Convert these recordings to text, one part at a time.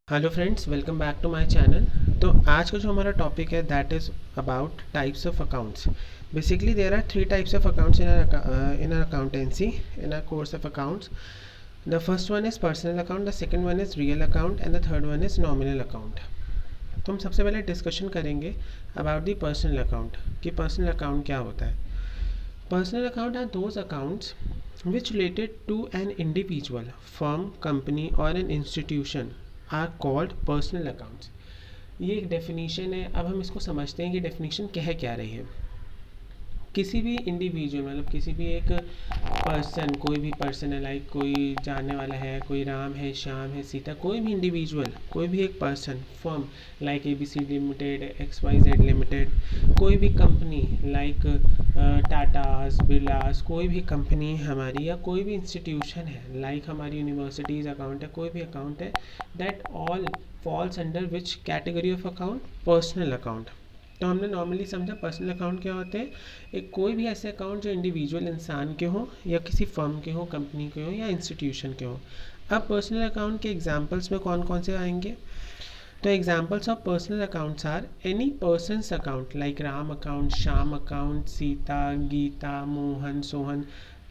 Hello friends, welcome back to my channel. तो आज का जो हमारा टॉपिक है that is about types of accounts. Basically there are three types of accounts in our accountancy, in our course of accounts. The first one is personal account, the second one is real account and the third one is nominal account. तो हम सबसे पहले discussion करेंगे about the personal account कि personal account क्या होता है। Personal account are those accounts which related to an individual, firm, company or an institution are called personal accounts। ये एक डेफिनेशन है। अब हम इसको समझते हैं कि डेफिनेशन कह क्या रही है। किसी भी इंडिविजुअल मतलब किसी भी एक पर्सन, कोई भी पर्सन है, लाइक कोई जानने वाला है, कोई राम है, श्याम है, सीता, कोई भी इंडिविजुअल, कोई भी एक person, firm like ABC limited, XYZ limited, कोई भी कंपनी लाइक टाटास, बिरलास, कोई भी कंपनी हमारी या कोई भी इंस्टीट्यूशन है लाइक हमारी यूनिवर्सिटीज़ अकाउंट है, कोई भी अकाउंट है, that all falls under which category of account? Personal account. तो हमने नॉर्मली समझा पर्सनल अकाउंट क्या होते हैं, एक कोई भी ऐसे अकाउंट जो इंडिविजुअल इंसान के हो या किसी फर्म के हो, कंपनी के हो या इंस्टीट्यूशन के हो। अब पर्सनल अकाउंट के एग्जांपल्स में कौन कौन से आएंगे? तो examples of personal accounts are any persons account like Ram account, Shyam account, Sita, Geeta, Mohan, Sohan,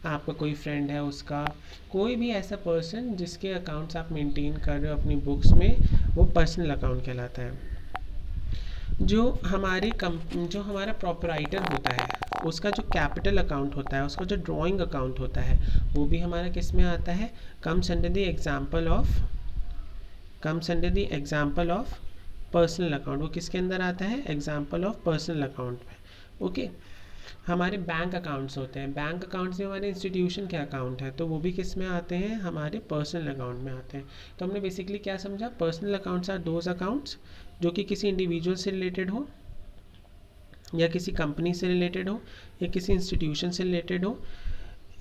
आपका कोई फ्रेंड है उसका, कोई भी ऐसा पर्सन जिसके अकाउंट्स आप मेंटेन कर रहे हो अपनी बुक्स में, वो पर्सनल अकाउंट कहलाता है। जो हमारा प्रॉपराइटर होता है उसका जो कैपिटल अकाउंट होता है, उसका जो ड्राइंग अकाउंट होता है, वो भी हमारा किस में आता है? Comes under the example of personal account. वो किसके अंदर आता है? एग्जाम्पल ऑफ पर्सनल अकाउंट में। ओके। हमारे बैंक अकाउंट्स होते हैं, बैंक अकाउंट्स में हमारे इंस्टीट्यूशन के अकाउंट है, तो वो भी किस में आते हैं? हमारे पर्सनल अकाउंट में आते हैं। तो हमने बेसिकली क्या समझा? Personal accounts are those accounts जो कि किसी इंडिविजुअल से रिलेटेड हो या किसी कंपनी से रिलेटेड हो या किसी इंस्टीट्यूशन से रिलेटेड हो।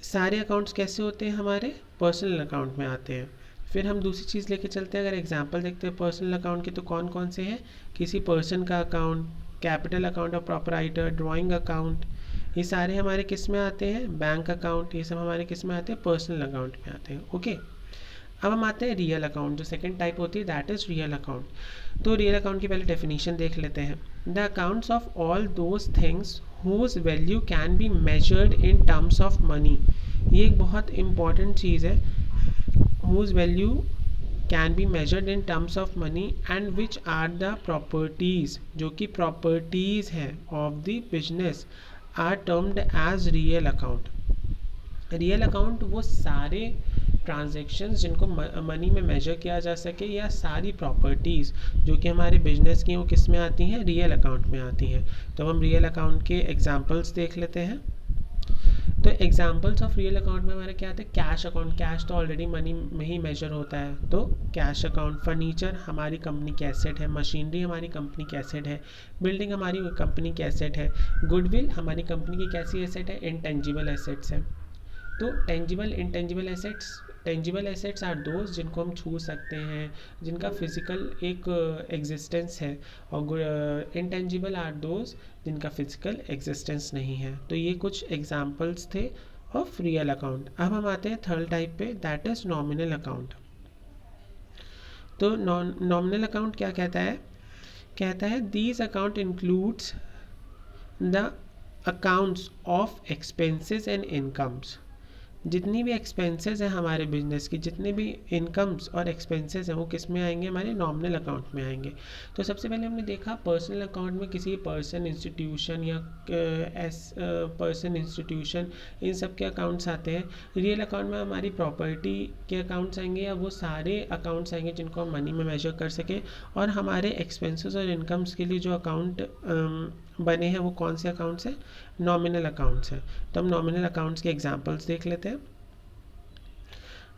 सारे अकाउंट्स कैसे होते हैं? हमारे पर्सनल अकाउंट में आते हैं। फिर हम दूसरी चीज़ लेके चलते हैं, अगर एग्जांपल देखते हैं पर्सनल अकाउंट के, तो कौन कौन से हैं? किसी पर्सन का account, capital account of proprietor, drawing account, ये सारे हमारे किस में आते हैं? बैंक अकाउंट, ये सब हमारे किस में आते हैं? पर्सनल अकाउंट में आते हैं। ओके। अब हम आते हैं रियल अकाउंट, जो सेकंड टाइप होती है दैट इज़ रियल अकाउंट। तो रियल अकाउंट की पहले डेफिनेशन देख लेते हैं। The accounts of all those things whose value can be measured in terms of money. ये एक बहुत इंपॉर्टेंट चीज़ है। Whose value can be measured in terms of money and which are the properties, जो कि प्रॉपर्टीज़ हैं of the business, are termed as real account. Real account वो सारे ट्रांजैक्शंस जिनको मनी में मेजर किया जा सके, या सारी प्रॉपर्टीज़ जो कि हमारे बिजनेस की वो किस में आती हैं? रियल अकाउंट में आती हैं। तो हम रियल अकाउंट के एग्जांपल्स देख लेते हैं। तो एग्जांपल्स ऑफ रियल अकाउंट में हमारा क्या आता है? Cash account. कैश तो ऑलरेडी मनी में ही मेजर होता है, तो कैश अकाउंट। फर्नीचर हमारी कंपनी की एसेट है, मशीनरी हमारी कंपनी की एसेट है, बिल्डिंग हमारी कंपनी की एसेट है, गुडविल हमारी कंपनी की कैसी एसेट है? इंटेंजिबल एसेट्स है। तो टेंजिबल एसेट्स आर दोज जिनको हम छू सकते हैं, जिनका फिजिकल एक एग्जिस्टेंस है, और इंटेंजिबल आर दोज जिनका फिजिकल एग्जिस्टेंस नहीं है। तो ये कुछ एग्जांपल्स थे ऑफ रियल अकाउंट। अब हम आते हैं थर्ड टाइप पे, दैट इज़ नॉमिनल अकाउंट। तो नॉमिनल अकाउंट क्या कहता है? कहता है these account includes the accounts of expenses and incomes. जितनी भी एक्सपेंसेस हैं हमारे बिजनेस की, जितने भी इनकम्स और एक्सपेंसेस हैं, वो किस में आएंगे? हमारे नॉमिनल अकाउंट में आएंगे। तो सबसे पहले हमने देखा पर्सनल अकाउंट में किसी पर्सन, इंस्टीट्यूशन या पर्सन, इंस्टीट्यूशन, इन सब के अकाउंट्स आते हैं। रियल अकाउंट में हमारी प्रॉपर्टी के अकाउंट्स आएंगे, या वो सारे अकाउंट्स आएंगे जिनको हम मनी में मेजर कर सकें। और हमारे एक्सपेंसेस और इनकम्स के लिए जो अकाउंट बने हैं वो कौन से अकाउंट्स हैं? नॉमिनल अकाउंट्स हैं। तो हम नॉमिनल अकाउंट्स के एग्जांपल्स देख लेते हैं।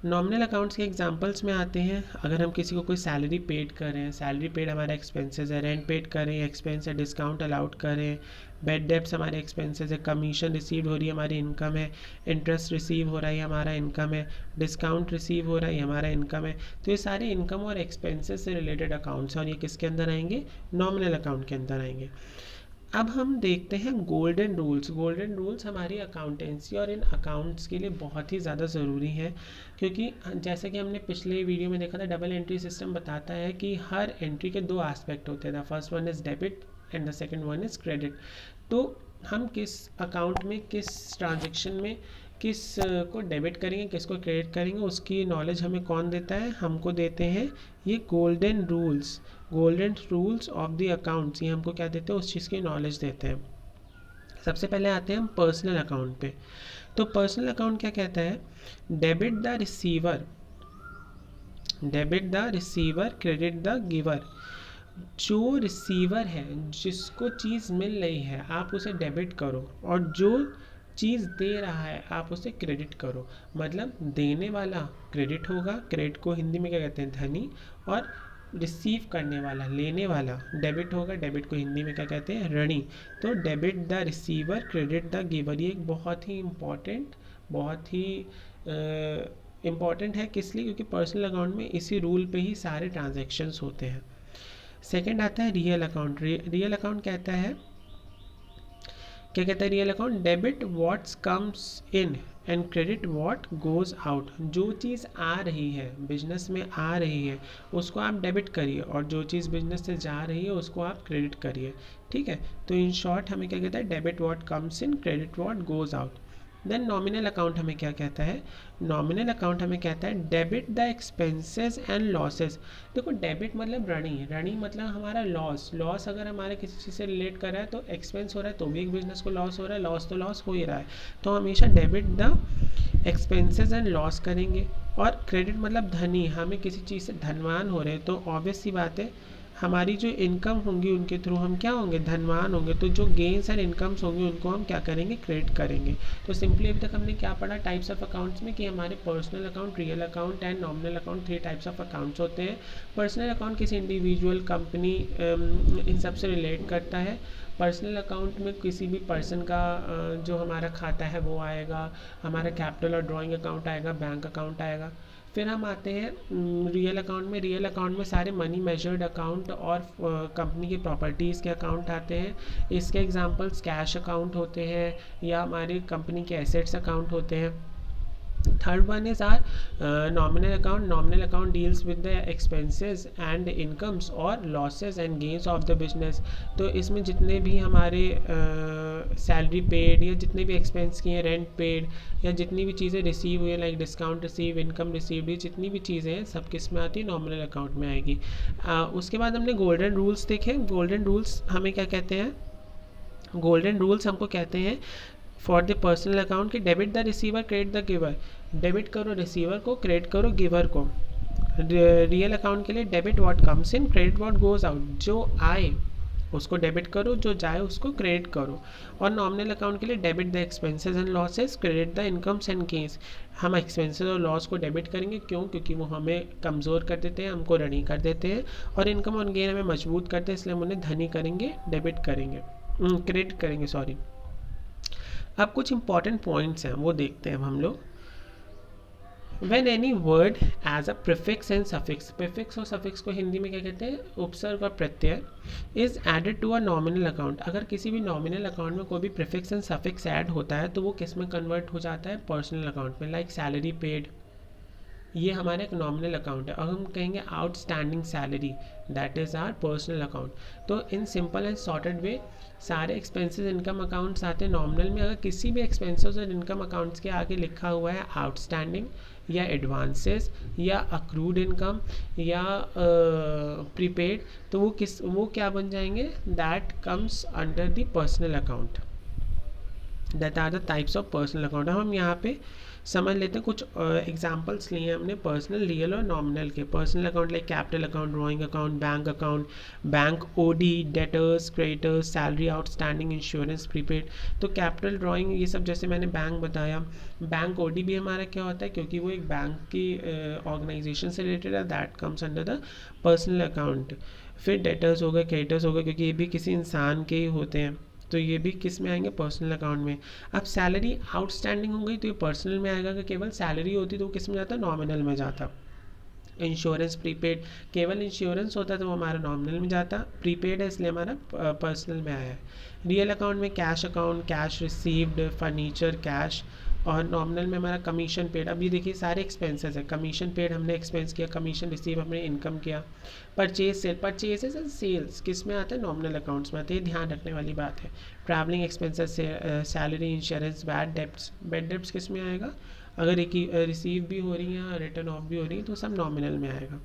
नॉमिनल अकाउंट्स के एग्जांपल्स में आते हैं, अगर हम किसी को कोई सैलरी पेड कर रहे हैं, सैलरी पेड हमारा एक्सपेंसेस है, रेंट पेड कर रहे हैं, एक्सपेंस है, डिस्काउंट अलाउड कर रहे हैं, बेड डेब्ट्स हमारे एक्सपेंसेस है, कमीशन रिसीव हो रही है हमारी इनकम है, इंटरेस्ट रिसीव हो रहा है हमारा इनकम है, डिस्काउंट रिसीव हो रहा है हमारा इनकम है। तो ये सारे इनकम और एक्सपेंसेस से रिलेटेड अकाउंट्स हैं, और ये किसके अंदर आएंगे? नॉमिनल अकाउंट के अंदर आएंगे। अब हम देखते हैं गोल्डन रूल्स। गोल्डन रूल्स हमारी अकाउंटेंसी और इन अकाउंट्स के लिए बहुत ही ज़्यादा ज़रूरी है, क्योंकि जैसे कि हमने पिछले वीडियो में देखा था, डबल एंट्री सिस्टम बताता है कि हर एंट्री के दो एस्पेक्ट होते हैं। The first one is debit and the second one is credit. तो हम किस अकाउंट में, किस ट्रांजेक्शन में किस को डेबिट करेंगे, किसको क्रेडिट करेंगे, उसकी नॉलेज हमें कौन देता है? हमको देते हैं ये golden rules. Golden rules of the accounts, ये हमको क्या देते हैं? उस चीज़ की नॉलेज देते हैं। सबसे पहले आते हैं हम पर्सनल अकाउंट पे। तो पर्सनल अकाउंट क्या कहता है? Debit the receiver, debit the receiver, credit the giver. जो रिसीवर है, जिसको चीज़ मिल रही है, आप उसे डेबिट करो, और जो चीज़ दे रहा है आप उसे क्रेडिट करो। मतलब देने वाला क्रेडिट होगा, क्रेडिट को हिंदी में क्या कहते हैं? धनी। और रिसीव करने वाला, लेने वाला डेबिट होगा, डेबिट को हिंदी में क्या कहते हैं? ऋणी। तो debit the receiver, credit the giver, ये एक बहुत ही इम्पॉर्टेंट, बहुत ही इम्पॉर्टेंट है। किस लिए? क्योंकि पर्सनल अकाउंट में इसी रूल पे ही सारे ट्रांजेक्शन्स होते हैं। सेकेंड आता है रियल अकाउंट। रियल अकाउंट कहता है, क्या कहता है real account? Debit what's comes in and credit what goes out. जो चीज़ आ रही है, बिजनेस में आ रही है, उसको आप डेबिट करिए, और जो चीज़ बिजनेस से जा रही है उसको आप क्रेडिट करिए। ठीक है, तो इन शॉर्ट हमें क्या कहता है? Debit what comes in, credit what goes out. Then nominal account हमें क्या कहता है? नॉमिनल अकाउंट हमें कहता है debit the expenses and losses. देखो, डेबिट मतलब ऋणी, ऋणी मतलब हमारा लॉस। लॉस अगर हमारे किसी चीज़ से रिलेट कर रहा है तो एक्सपेंस हो रहा है, तो भी एक बिजनेस को लॉस हो रहा है, लॉस तो लॉस हो ही रहा है। तो हमेशा debit the expenses and loss करेंगे। और क्रेडिट मतलब धनी, हमें किसी चीज़ से धनवान हो रहे हैं, तो ऑब्वियस सी बात है हमारी जो इनकम होंगी उनके थ्रू हम क्या होंगे? धनवान होंगे। तो जो गेन्स एंड इनकम्स होंगे उनको हम क्या करेंगे? क्रेडिट करेंगे। तो सिंपली अभी तक हमने क्या पढ़ा टाइप्स ऑफ अकाउंट्स में, कि हमारे personal account, real account and nominal account, 3 types of accounts होते हैं। पर्सनल अकाउंट किसी इंडिविजुअल, कंपनी, इन सब से रिलेट करता है। पर्सनल अकाउंट में किसी भी पर्सन का जो हमारा खाता है वो आएगा, हमारा कैपिटल और ड्राइंग अकाउंट आएगा, बैंक अकाउंट आएगा। फिर हम आते हैं रियल अकाउंट में। रियल अकाउंट में सारे मनी मेजर्ड अकाउंट और कंपनी की प्रॉपर्टीज़ के अकाउंट आते हैं। इसके एग्जांपल्स कैश अकाउंट होते हैं, या हमारी कंपनी के एसेट्स अकाउंट होते हैं। Third one is our nominal account. Nominal account deals with the expenses and incomes और losses and gains of the business. तो इसमें जितने भी हमारे सैलरी पेड, या जितने भी एक्सपेंस किए, रेंट पेड, या जितनी भी चीज़ें रिसीव हुई है, like discount receive, income received, ये जितनी भी चीज़ें हैं सब किस में आती है? नॉमिनल अकाउंट में आएगी। उसके बाद हमने गोल्डन रूल्स देखे। गोल्डन रूल्स हमें क्या कहते हैं? गोल्डन रूल्स हमको कहते हैं फॉर द पर्सनल अकाउंट की debit the receiver, credit the giver. Debit करो रिसीवर को, क्रेडिट करो गिवर को। रियल अकाउंट के लिए debit what comes in, credit what goes out. जो आए उसको डेबिट करो, जो जाए उसको क्रेडिट करो। और नॉमिनल अकाउंट के लिए debit the expenses and losses, credit the incomes and gains. हम एक्सपेंसेस और लॉस को डेबिट करेंगे, क्यों? क्योंकि वो हमें कमज़ोर कर देते हैं, हमको ऋणी कर देते हैं। और इनकम और गेन हमें मजबूत करते हैं, इसलिए हम उन्हें धनी करेंगे, डेबिट करेंगे, क्रेडिट करेंगे, सॉरी। अब कुछ इंपॉर्टेंट पॉइंट्स हैं वो देखते हैं हम लोग। When any word as a prefix and suffix, prefix और suffix को हिंदी में क्या कहते हैं? उपसर्ग और प्रत्यय, is added to a nominal account। अगर किसी भी nominal account में कोई भी prefix and suffix ऐड होता है तो वो किस में कन्वर्ट हो जाता है? पर्सनल अकाउंट में। लाइक सैलरी पेड, ये हमारा एक नॉमिनल अकाउंट है। और हम कहेंगे outstanding salary, that is our personal account. तो in simple and shorted way सारे एक्सपेंसेस इनकम अकाउंट्स आते हैं नॉमिनल में। अगर किसी भी एक्सपेंसेस और इनकम अकाउंट्स के आगे लिखा हुआ है आउटस्टैंडिंग, या एडवांसेस, या अक्रूड इनकम, या प्रीपेड, तो वो क्या बन जाएंगे? That comes under the personal account. That are the types of personal account. हम यहाँ पे समझ लेते हैं, कुछ एग्जांपल्स लिए हैं हमने पर्सनल, रियल और नॉमिनल के। Personal account like capital account, drawing account, bank OD, debtors, creditors, salary outstanding, insurance, prepaid. तो कैपिटल, ड्राइंग, ये सब जैसे मैंने बैंक बताया। बैंक ओडी भी हमारा क्या होता है? क्योंकि वो एक बैंक की ऑर्गेनाइजेशन से रिलेटेड है, that comes under the personal account. फिर डेटर्स हो गए, क्रेडिटर्स हो गए, क्योंकि ये भी किसी इंसान के ही होते हैं, तो ये भी किस में आएंगे? पर्सनल अकाउंट में। अब सैलरी आउटस्टैंडिंग हो गई तो ये पर्सनल में आएगा, कि केवल सैलरी होती तो वो किस में जाता? नॉमिनल में जाता। इंश्योरेंस प्रीपेड, केवल इंश्योरेंस होता तो वो हमारा नॉमिनल में जाता, प्रीपेड है इसलिए हमारा पर्सनल में आया है। रियल अकाउंट में cash account, cash received, furniture, cash, और नॉमिनल में हमारा कमीशन पेड। अब ये देखिए सारे एक्सपेंसेस है, कमीशन पेड हमने एक्सपेंस किया, कमीशन रिसीव हमने इनकम किया। Purchase sale, purchases and sales किस में आता है, नॉमिनल अकाउंट्स में आते हैं, ध्यान रखने वाली बात है। Travelling expenses, salary, insurance, bad debts, bad debts किस में आएगा, अगर एक ही रिसीव भी हो रही है रिटर्न ऑफ भी हो रही है तो सब नॉमिनल में आएगा।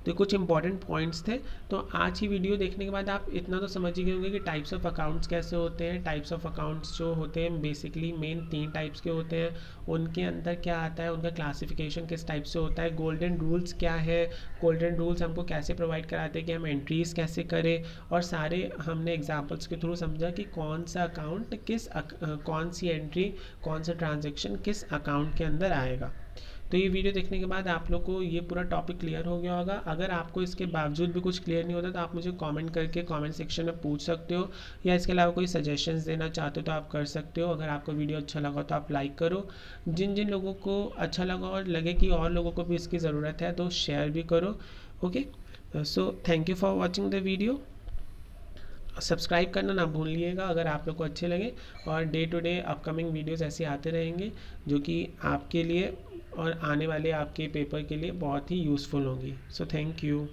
तो कुछ इंपॉर्टेंट पॉइंट्स थे। तो आज की वीडियो देखने के बाद आप इतना तो समझ ही गए होंगे कि टाइप्स ऑफ अकाउंट्स कैसे होते हैं। टाइप्स ऑफ अकाउंट्स जो होते हैं बेसिकली मेन 3 टाइप्स के होते हैं, उनके अंदर क्या आता है, उनका क्लासिफिकेशन किस टाइप से होता है, गोल्डन रूल्स क्या है, गोल्डन रूल्स हमको कैसे प्रोवाइड कराते हैं कि हम एंट्रीज़ कैसे करें, और सारे हमने एग्जाम्पल्स के थ्रू समझा कि कौन सा अकाउंट कौन सी एंट्री, कौन सा ट्रांजेक्शन किस अकाउंट के अंदर आएगा। तो ये वीडियो देखने के बाद आप लोग को ये पूरा टॉपिक क्लियर हो गया होगा। अगर आपको इसके बावजूद भी कुछ क्लियर नहीं होता तो आप मुझे कमेंट करके कमेंट सेक्शन में पूछ सकते हो, या इसके अलावा कोई सजेशंस देना चाहते हो तो आप कर सकते हो। अगर आपको वीडियो अच्छा लगा तो आप लाइक करो, जिन जिन लोगों को अच्छा लगा और लगे कि और लोगों को भी इसकी ज़रूरत है तो शेयर भी करो। Okay, so thank you for watching the video. Subscribe करना ना भूलिएगा अगर आप लोग को अच्छे लगे, और day to day upcoming videos ऐसे आते रहेंगे जो कि आपके लिए और आने वाले आपके पेपर के लिए बहुत ही यूज़फुल होंगी। So thank you.